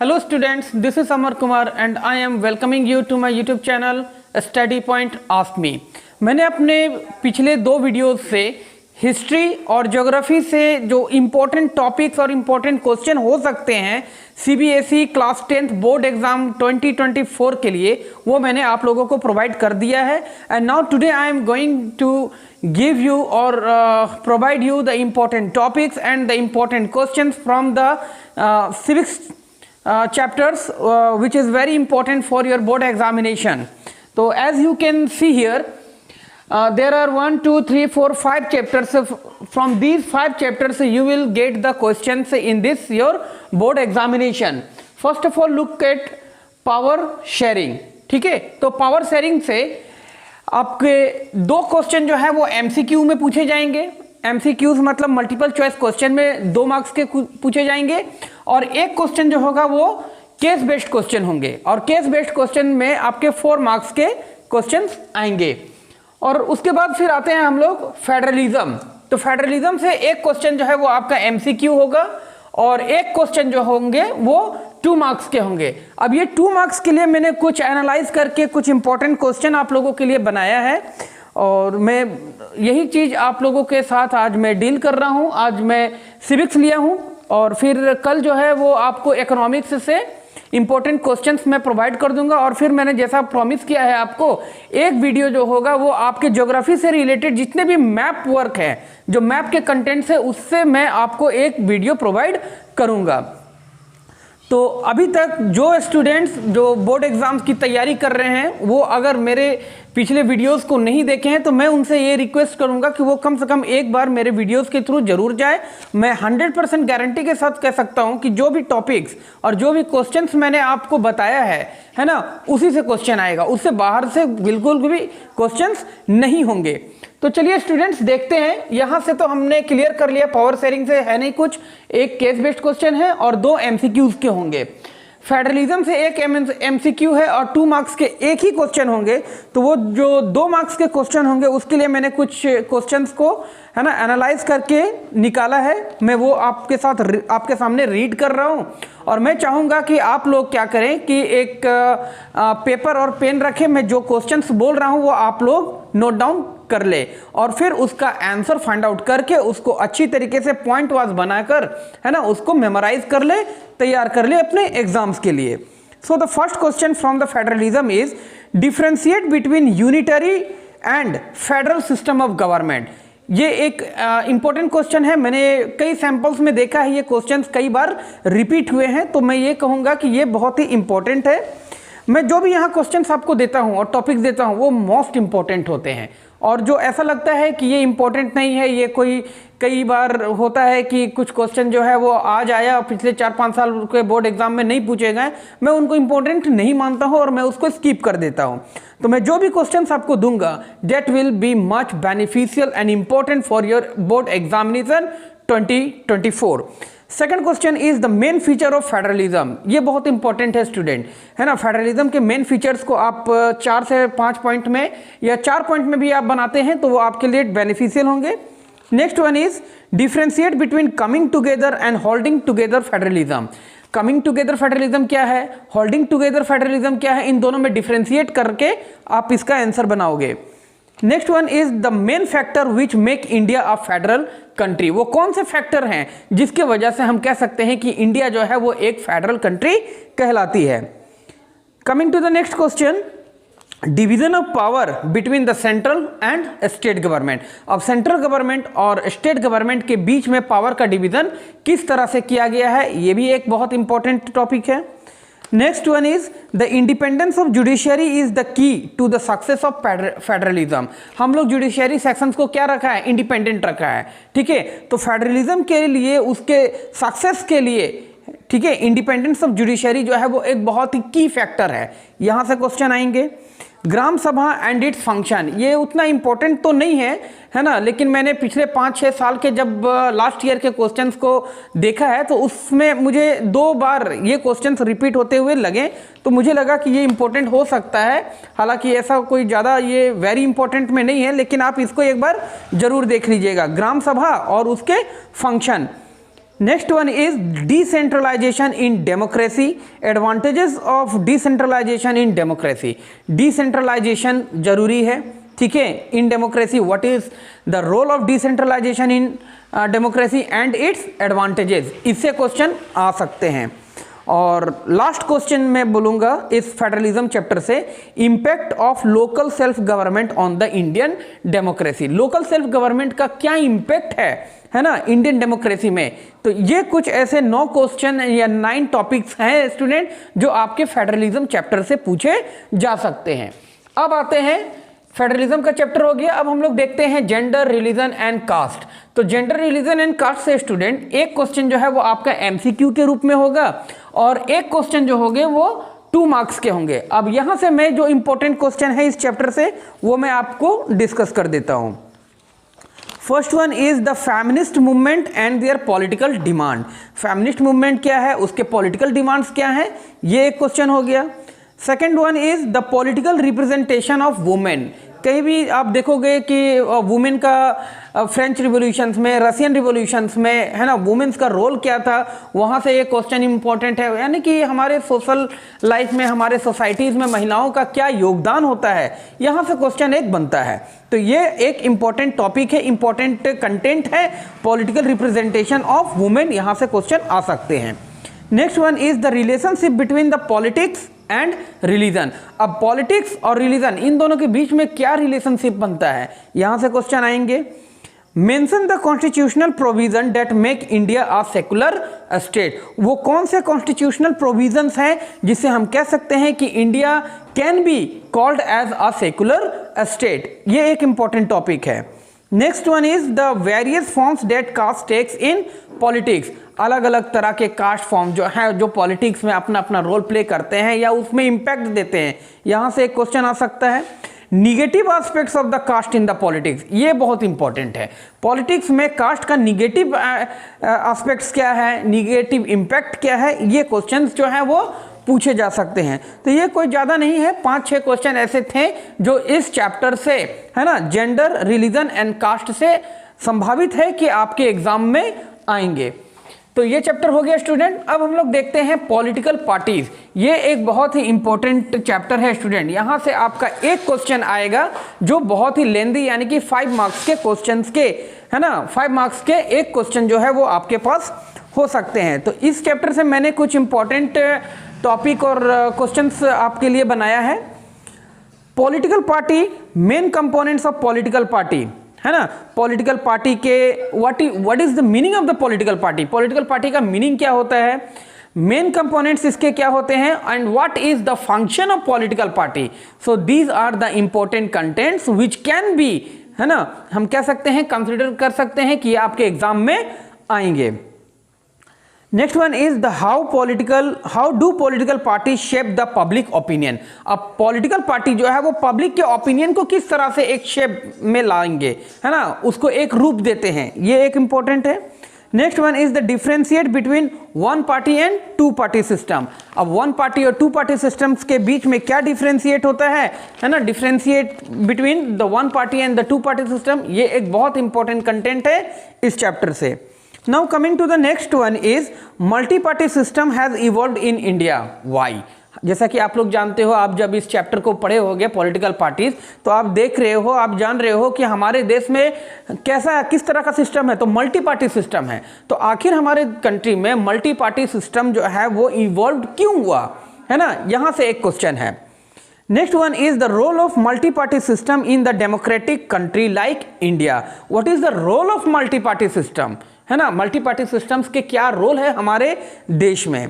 Hello students, this is Amar Kumar and I am welcoming you to my YouTube channel Study Point Ask Me। मैंने अपने पिछले दो videos से history और geography से जो इम्पोर्टेंट टॉपिक्स और इम्पोर्टेंट क्वेश्चन हो सकते हैं CBSE class 10th board exam 2024 के लिए वो मैंने आप लोगों को प्रोवाइड कर दिया है। And now today I am going to give you or provide you the important topics and the important questions from the civics chapters which is very important for your board examination. So as you can see here there are 1 2 3 4 5 chapters from these 5 chapters you will get the questions in this your board examination. First of all look at power sharing। ठीक है, तो power sharing से आपके दो question जो है वो MCQ में पूछे जाएंगे। एमसीक्यूज मतलब मल्टीपल चॉइस क्वेश्चन में 2 मार्क्स के पूछे जाएंगे और एक क्वेश्चन जो होगा वो केस बेस्ड क्वेश्चन होंगे और केस बेस्ड क्वेश्चन में आपके 4 मार्क्स के क्वेश्चन आएंगे। और उसके बाद फिर आते हैं हम लोग फेडरलिज्म। तो फेडरलिज्म से एक क्वेश्चन जो है वो आपका एमसीक्यू होगा और एक क्वेश्चन जो होंगे वो 2 मार्क्स के होंगे। अब ये 2 मार्क्स के लिए मैंने कुछ एनालाइज करके कुछ इंपॉर्टेंट क्वेश्चन आप लोगों के लिए बनाया है और मैं यही चीज़ आप लोगों के साथ आज मैं डील कर रहा हूँ। आज मैं सिविक्स लिया हूँ और फिर कल जो है वो आपको इकोनॉमिक्स से इंपॉर्टेंट क्वेश्चंस मैं प्रोवाइड कर दूंगा और फिर मैंने जैसा प्रॉमिस किया है आपको एक वीडियो जो होगा वो आपके ज्योग्राफी से रिलेटेड जितने भी मैप वर्क है जो मैप के कंटेंट्स है उससे मैं आपको एक वीडियो प्रोवाइड करूंगा। तो अभी तक जो स्टूडेंट्स जो बोर्ड एग्जाम्स की तैयारी कर रहे हैं वो अगर मेरे पिछले वीडियोस को नहीं देखे हैं तो मैं उनसे ये रिक्वेस्ट करूंगा कि वो कम से कम एक बार मेरे वीडियोस के थ्रू जरूर जाए। मैं 100% गारंटी के साथ कह सकता हूं कि जो भी टॉपिक्स और जो भी क्वेश्चंस मैंने आपको बताया है ना, उसी से क्वेश्चन आएगा, उससे बाहर से बिल्कुल भी क्वेश्चंस नहीं होंगे। तो चलिए स्टूडेंट्स देखते हैं। यहाँ से तो हमने क्लियर कर लिया पावर शेयरिंग से है नहीं कुछ, एक केस बेस्ड क्वेश्चन है और 2 एमसीक्यूज के होंगे। फेडरलिज्म से एक एमसीक्यू है और 2 मार्क्स के एक ही क्वेश्चन होंगे। तो वो जो 2 मार्क्स के क्वेश्चन होंगे उसके लिए मैंने कुछ क्वेश्चंस को है ना एनालाइज करके निकाला है। मैं वो आपके साथ आपके सामने रीड कर रहा हूँ और मैं चाहूँगा कि आप लोग क्या करें कि एक पेपर और पेन रखें। मैं जो क्वेश्चंस बोल रहा हूँ वो आप लोग नोट डाउन कर ले और फिर उसका आंसर फाइंड आउट करके उसको अच्छी तरीके से पॉइंट वाइज बनाकर है ना उसको मेमोराइज कर ले, तैयार कर ले अपने एग्जाम्स के लिए। So the first question from the federalism is differentiate between unitary and federal system of government. ये एक इंपॉर्टेंट क्वेश्चन है। मैंने कई सैंपल्स में देखा है ये क्वेश्चंस कई बार रिपीट हुए हैं, तो मैं ये कहूँगा कि ये बहुत ही इंपॉर्टेंट है। मैं जो भी यहाँ क्वेश्चंस आपको देता हूँ और टॉपिक्स देता हूँ वो मोस्ट इंपॉर्टेंट होते हैं और जो ऐसा लगता है कि ये इंपॉर्टेंट नहीं है, ये कोई कई बार होता है कि कुछ क्वेश्चन जो है वो आज आया पिछले 4-5 साल के बोर्ड एग्जाम में नहीं पूछे गए, मैं उनको इंपॉर्टेंट नहीं मानता हूँ और मैं उसको स्किप कर देता हूँ। तो मैं जो भी क्वेश्चंस आपको दूंगा that will be much beneficial and important for your board examination 2024। Second question is the main feature of federalism. ये बहुत इंपॉर्टेंट है स्टूडेंट, है ना। फेडरलिज्म के मेन फीचर्स को आप 4 से 5 पॉइंट में या 4 पॉइंट में भी आप बनाते हैं तो वो आपके लिए बेनिफिशियल होंगे। Next one is differentiate between coming together and holding together federalism. Coming together federalism क्या है, होल्डिंग टुगेदर फेडरलिज्म क्या है, इन दोनों में डिफरेंशिएट करके आप इसका आंसर बनाओगे। Next one is the main factor which make India a federal country. वो कौन से फैक्टर हैं जिसके वजह से हम कह सकते हैं कि इंडिया जो है वो एक फेडरल कंट्री कहलाती है। Coming to the next question, division of power between the central and state government. अब सेंट्रल गवर्नमेंट और स्टेट गवर्नमेंट के बीच में पावर का डिवीजन किस तरह से किया गया है, ये भी एक बहुत इंपॉर्टेंट टॉपिक है। Next one is the independence of judiciary is the key to the success of federalism. हम लोग जुडिशियरी सेक्शंस को क्या रखा है, इंडिपेंडेंट रखा है, ठीक है। तो फेडरलिज्म के लिए उसके सक्सेस के लिए, ठीक है, इंडिपेंडेंस ऑफ जुडिशियरी जो है वो एक बहुत ही की फैक्टर है। यहां से क्वेश्चन आएंगे। ग्राम सभा एंड इट्स फंक्शन, ये उतना इंपॉर्टेंट तो नहीं है ना, लेकिन मैंने पिछले 5-6 साल के जब लास्ट ईयर के क्वेश्चंस को देखा है तो उसमें मुझे 2 बार ये क्वेश्चंस रिपीट होते हुए लगे, तो मुझे लगा कि ये इंपॉर्टेंट हो सकता है। हालांकि ऐसा कोई ज़्यादा ये वेरी इंपॉर्टेंट में नहीं है, लेकिन आप इसको एक बार जरूर देख लीजिएगा, ग्राम सभा और उसके function. Next one is decentralisation in democracy, advantages of decentralisation in democracy. Decentralisation जरूरी है, ठीक है, in democracy. What is the role of decentralisation in democracy and its advantages, इससे क्वेश्चन आ सकते हैं। और लास्ट क्वेश्चन मैं बोलूँगा इस फेडरलिज्म चैप्टर से, impact of local self government on the Indian democracy. Local self government का क्या इम्पैक्ट है ना इंडियन डेमोक्रेसी में। तो ये कुछ ऐसे 9 क्वेश्चन या 9 टॉपिक्स हैं स्टूडेंट जो आपके फेडरलिज्म चैप्टर से पूछे जा सकते हैं। अब आते हैं, फेडरलिज्म का चैप्टर हो गया, अब हम लोग देखते हैं जेंडर, रिलीजन एंड कास्ट। तो जेंडर, रिलीजन एंड कास्ट से स्टूडेंट एक क्वेश्चन जो है वो आपका एमसीक्यू के रूप में होगा और एक क्वेश्चन जो होंगे वो 2 मार्क्स के होंगे। अब यहां से मैं जो इंपॉर्टेंट क्वेश्चन है इस चैप्टर से वो मैं आपको डिस्कस कर देता हूं। First one is the feminist movement and there political demand. Feminist movement क्या है, उसके पॉलिटिकल डिमांड्स क्या है, ये एक क्वेश्चन हो गया। Second one is the political representation of women. कहीं भी आप देखोगे कि वुमेन का फ्रेंच रिवॉल्यूशंस में, रशियन रिवॉल्यूशंस में, है ना, वुमेन्स का रोल क्या था, वहाँ से ये क्वेश्चन इंपॉर्टेंट है। यानी कि हमारे सोशल लाइफ में, हमारे सोसाइटीज़ में महिलाओं का क्या योगदान होता है, यहाँ से क्वेश्चन एक बनता है। तो ये एक इंपॉर्टेंट टॉपिक है, इंपॉर्टेंट कंटेंट है, पॉलिटिकल रिप्रेजेंटेशन ऑफ वुमेन, यहाँ से क्वेश्चन आ सकते हैं। Next one is the relationship between the politics and religion. अब पॉलिटिक्स और रिलीजन इन दोनों के बीच में क्या रिलेशनशिप बनता है, यहां से क्वेश्चन आएंगे। Mention the constitutional provision that make India a secular state. वो कौन से कॉन्स्टिट्यूशनल प्रोविजंस हैं जिससे हम कह सकते हैं कि India can be called as a secular state, ये एक इंपॉर्टेंट टॉपिक है। Next one is the various forms that caste takes in politics. अलग अलग तरह के कास्ट फॉर्म जो है, जो पॉलिटिक्स में अपना अपना रोल प्ले करते हैं या उसमें इंपैक्ट देते हैं, यहां से एक क्वेश्चन आ सकता है। Negative aspects of the caste in the politics, ये बहुत इंपॉर्टेंट है। पॉलिटिक्स में कास्ट का निगेटिव एस्पेक्ट्स क्या है, निगेटिव इंपैक्ट क्या है, ये क्वेश्चंस जो है वो पूछे जा सकते हैं। तो ये कोई ज़्यादा नहीं है, 5-6 क्वेश्चन ऐसे थे जो इस चैप्टर से, है ना, जेंडर, रिलीजन एंड कास्ट से संभावित है कि आपके एग्जाम में आएंगे। तो ये चैप्टर हो गया स्टूडेंट। अब हम लोग देखते हैं पॉलिटिकल पार्टीज। ये एक बहुत ही इंपॉर्टेंट चैप्टर है स्टूडेंट। यहाँ से आपका एक क्वेश्चन आएगा जो बहुत ही लेंदी, यानी कि 5 मार्क्स के क्वेश्चंस के, है ना, 5 मार्क्स के एक क्वेश्चन जो है वो आपके पास हो सकते हैं। तो इस चैप्टर से मैंने कुछ इंपॉर्टेंट टॉपिक और क्वेश्चंस आपके लिए बनाया है। Political party, main components of political party, है ना, पॉलिटिकल पार्टी के what is the meaning of the political party, political party का मीनिंग क्या होता है, मेन कंपोनेंट्स इसके क्या होते हैं, and what is the function of political party. So these are the important contents which can be, है ना, हम कह सकते हैं, कंसिडर कर सकते हैं कि आपके एग्जाम में आएंगे। Next one is the how do political party shape the public opinion. अब पॉलिटिकल पार्टी जो है वो पब्लिक के ओपिनियन को किस तरह से एक शेप में लाएंगे, है ना, उसको एक रूप देते हैं, ये एक इंपॉर्टेंट है। Next one is the differentiate between 1 party and 2 party system. अब 1 पार्टी और 2 पार्टी सिस्टम्स के बीच में क्या डिफरेंशिएट होता है ना, differentiate between the 1 party and the 2 party system, ये एक बहुत इंपॉर्टेंट कंटेंट है इस चैप्टर से। Now coming to the next one is multi-party system has evolved in India. Why? जैसा कि आप लोग जानते हो, आप जब इस चैप्टर को पढ़े होगे पॉलिटिकल पार्टीज, तो आप देख रहे हो, आप जान रहे हो कि हमारे देश में किस तरह का सिस्टम है, तो मल्टी पार्टी सिस्टम है। तो आखिर हमारे कंट्री में मल्टी पार्टी सिस्टम जो है वो इवॉल्व क्यों हुआ, है ना, यहां से एक क्वेश्चन है। Next one is the role of multi party system in the democratic country like India. What is the role of multi party system, है ना, मल्टी पार्टी सिस्टम्स के क्या रोल है हमारे देश में।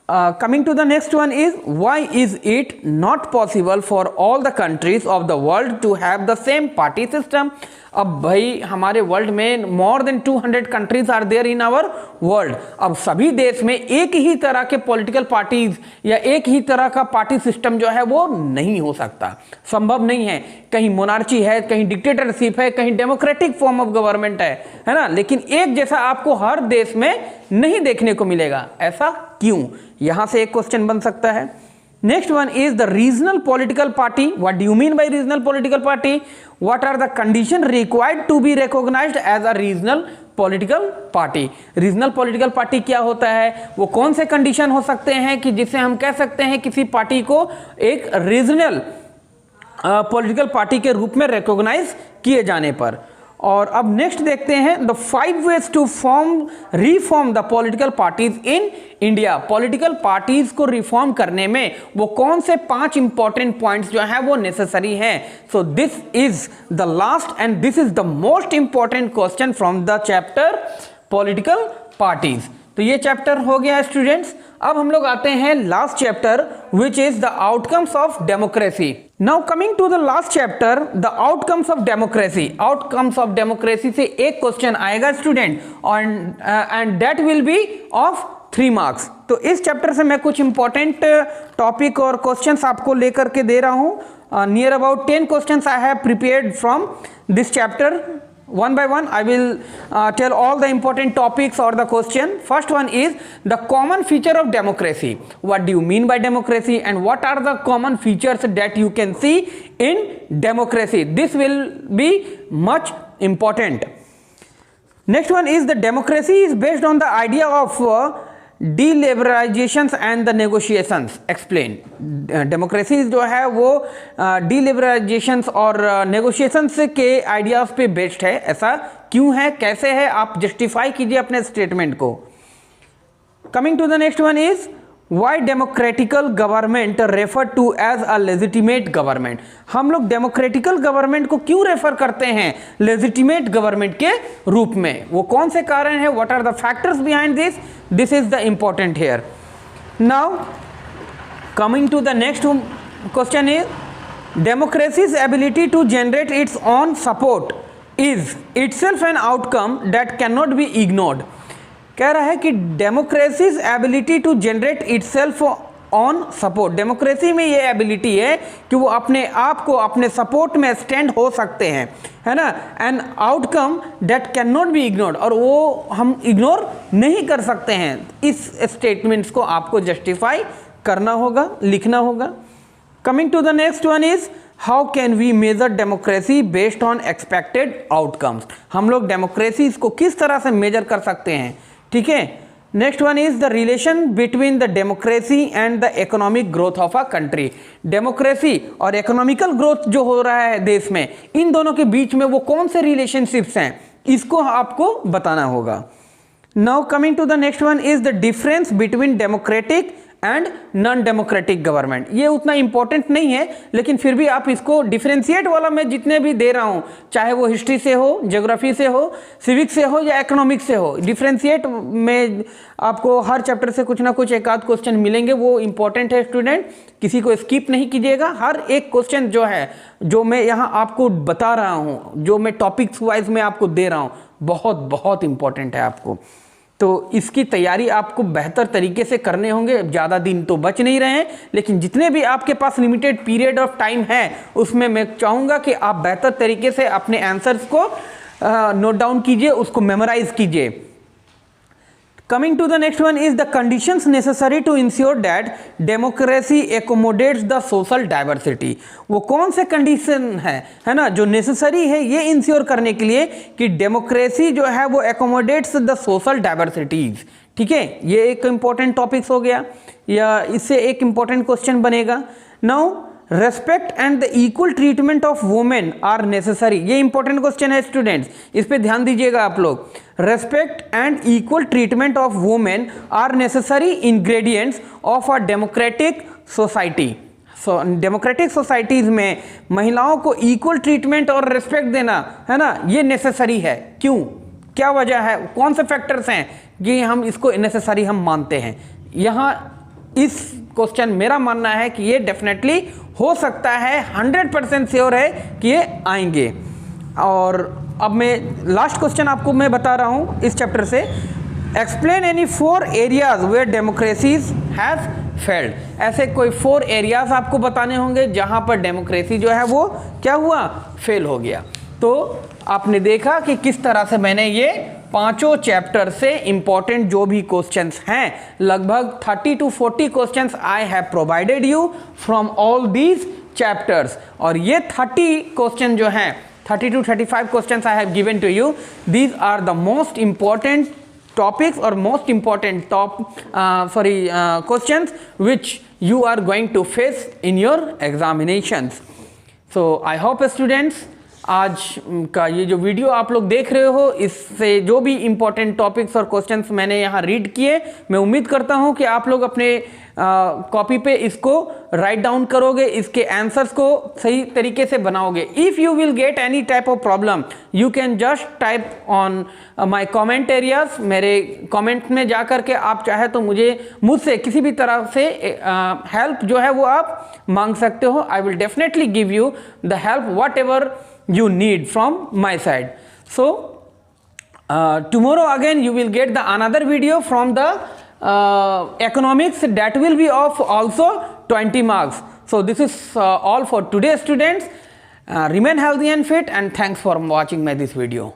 Coming to the next one is why is it not possible for all the countries of the world to have the same party system. अब भाई हमारे वर्ल्ड में more than 200 countries are there in our world. अब सभी देश में एक ही तरह के पॉलिटिकल पार्टीज या एक ही तरह का पार्टी सिस्टम जो है वो नहीं हो सकता, संभव नहीं है। कहीं मोनार्ची है, कहीं डिक्टेटरशिप है, कहीं डेमोक्रेटिक फॉर्म ऑफ गवर्नमेंट है ना, लेकिन एक जैसा आपको हर देश में नहीं देखने को मिलेगा। ऐसा क्यों, यहां से एक क्वेश्चन बन सकता है। Next one is the regional political party. What do you mean by regional political party? What are the conditions required to be recognized as a regional political party. Regional political party क्या होता है, वो कौन से condition हो सकते हैं कि जिससे हम कह सकते हैं किसी पार्टी को एक रीजनल पॉलिटिकल पार्टी के रूप में रिकॉग्नाइज किए जाने पर। और अब नेक्स्ट देखते हैं the 5 ways to reform the political parties in India. Political parties को रिफॉर्म करने में वो कौन से 5 इंपॉर्टेंट पॉइंट्स जो है वो नेसेसरी हैं। So this is the last and this is the most important question from the chapter political parties. तो ये चैप्टर हो गया स्टूडेंट्स। अब हम लोग आते हैं last chapter which is the outcomes of democracy. Now coming to the last chapter the outcomes of democracy. Outcomes of democracy से एक क्वेश्चन आएगा student and that will be of 3 marks. तो इस चैप्टर से मैं कुछ इंपॉर्टेंट टॉपिक और questions आपको लेकर के दे रहा हूं। Near about 10 questions I have prepared from this chapter. One by one I will tell all the important topics or the question. First one is the common feature of democracy. What do you mean by democracy and what are the common features that you can see in democracy? This will be much important. Next one is the democracy is based on the idea of deliberalisations and the negotiations explain. Democracy जो है वो डीलिबरलाइजेशंस और negotiations के ideas पे based है। ऐसा क्यों है, कैसे है, आप जस्टिफाई कीजिए अपने स्टेटमेंट को। Coming to the next one is why democratical government refer to as a legitimate government. हम लोग डेमोक्रेटिकल गवर्नमेंट को क्यों रेफर करते हैं लेजिटिमेट गवर्नमेंट के रूप में, वो कौन से कारण है, what are the factors behind this, this is the important here. Now coming to the next question is democracy's ability to generate its own support is itself an outcome that can not be ignored. कह रहा है कि democracy's ability to generate itself own support. Democracy में ये ability है कि वो अपने आप को अपने सपोर्ट में स्टैंड हो सकते हैं, है ना। N outcome that can not be ignored, और वो हम इग्नोर नहीं कर सकते हैं। इस स्टेटमेंट्स को आपको जस्टिफाई करना होगा, लिखना होगा। Coming to the next one is how can we measure democracy based on expected outcomes. हम लोग डेमोक्रेसी को किस तरह से मेजर कर सकते हैं, ठीक है। Next one is the relation between the democracy and the economic growth of a country. Democracy और इकोनॉमिकल ग्रोथ जो हो रहा है देश में, इन दोनों के बीच में वो कौन से रिलेशनशिप्स हैं, इसको आपको बताना होगा। Now coming to the next one is the difference between democratic and non democratic government. ये उतना इंपॉर्टेंट नहीं है, लेकिन फिर भी आप इसको डिफरेंशिएट वाला मैं जितने भी दे रहा हूँ, चाहे वो हिस्ट्री से हो, ज्योग्राफी से हो, सिविक से हो या इकोनॉमिक्स से हो, डिफरेंशिएट में आपको हर चैप्टर से कुछ ना कुछ एक आध क्वेश्चन मिलेंगे। वो इंपॉर्टेंट है स्टूडेंट, किसी को स्किप नहीं कीजिएगा। हर एक क्वेश्चन जो है, जो मैं यहाँ आपको बता रहा हूँ, जो मैं टॉपिक्स वाइज में आपको दे रहा हूँ, बहुत बहुत इंपॉर्टेंट है आपको। तो इसकी तैयारी आपको बेहतर तरीके से करने होंगे। ज़्यादा दिन तो बच नहीं रहे हैं, लेकिन जितने भी आपके पास लिमिटेड पीरियड ऑफ टाइम है, उसमें मैं चाहूँगा कि आप बेहतर तरीके से अपने आंसर्स को नोट डाउन कीजिए, उसको मेमोराइज कीजिए। Coming to the next one is the conditions necessary to ensure that democracy accommodates the social diversity। वो कौन से कंडीशन है ना, जो नेसेसरी है ये इंश्योर करने के लिए कि डेमोक्रेसी जो है वो एकोमोडेट्स द सोशल डाइवर्सिटीज। ठीक है, ये एक इंपॉर्टेंट टॉपिक्स हो गया, या इससे एक इंपॉर्टेंट क्वेश्चन बनेगा। Now respect and the equal treatment of women are necessary. ये इंपॉर्टेंट क्वेश्चन है स्टूडेंट्स, इस पे ध्यान दीजिएगा आप लोग। Respect and equal treatment of women are necessary ingredients of a democratic society. Democratic societies में महिलाओं को इक्वल ट्रीटमेंट और रेस्पेक्ट देना, है ना, ये नेसेसरी है। क्यों, क्या वजह है, कौन से फैक्टर्स हैं कि हम इसको नेसेसरी हम मानते हैं। यहाँ इस क्वेश्चन मेरा मानना है कि ये डेफिनेटली हो सकता है, 100% श्योर है कि ये आएंगे। और अब मैं लास्ट क्वेश्चन आपको मैं बता रहा हूँ इस चैप्टर से। Explain any 4 areas where democracies have failed. ऐसे कोई 4 एरियाज आपको बताने होंगे जहाँ पर डेमोक्रेसी जो है वो क्या हुआ, फेल हो गया। तो आपने देखा कि किस तरह से मैंने ये पांचों चैप्टर से इंपॉर्टेंट जो भी क्वेश्चंस हैं, लगभग 30 to 40 questions I have provided you from all these chapters. और ये 30 क्वेश्चन जो हैं 30 to 35 questions I have given to you. These are the most important topics or most important questions which you are going to face in your examinations. So I hope students, आज का ये जो video आप लोग देख रहे हो, इससे जो भी इम्पोर्टेंट टॉपिक्स और क्वेश्चंस मैंने यहाँ रीड किए, मैं उम्मीद करता हूँ कि आप लोग अपने कॉपी पे इसको राइट डाउन करोगे, इसके आंसर्स को सही तरीके से बनाओगे. If you will get any type of problem, you can just type on my comment areas. मेरे कमेंट में जा कर के आप चाहे तो मुझसे किसी भी तरह से हेल्प जो है वो आप मांग सकते हो. I will definitely give you the help what ever you need from my side. So tomorrow again you will get the another video from the economics that will be of also 20 marks. So this is all for today students. Remain healthy and fit, and thanks for watching my this video.